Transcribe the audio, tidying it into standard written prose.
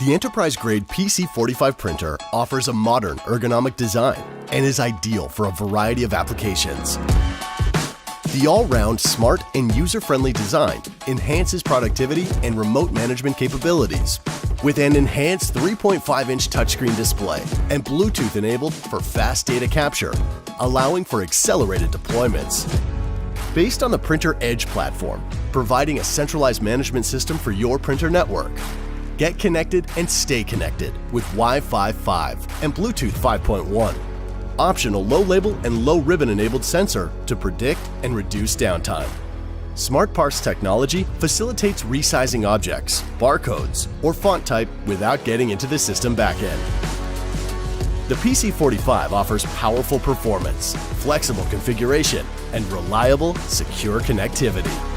The enterprise-grade PC45 printer offers a modern ergonomic design and is ideal for a variety of applications. The all-round, smart, and user-friendly design enhances productivity and remote management capabilities with an enhanced 3.5-inch touchscreen display and Bluetooth enabled for fast data capture, allowing for accelerated deployments. Based on the Printer Edge platform, providing a centralized management system for your printer network. Get connected and stay connected with Wi-Fi 5 and Bluetooth 5.1. Optional low-label and low-ribbon-enabled sensor to predict and reduce downtime. Smart Parse technology facilitates resizing objects, barcodes, or font type without getting into the system backend. The PC45 offers powerful performance, flexible configuration, and reliable, secure connectivity.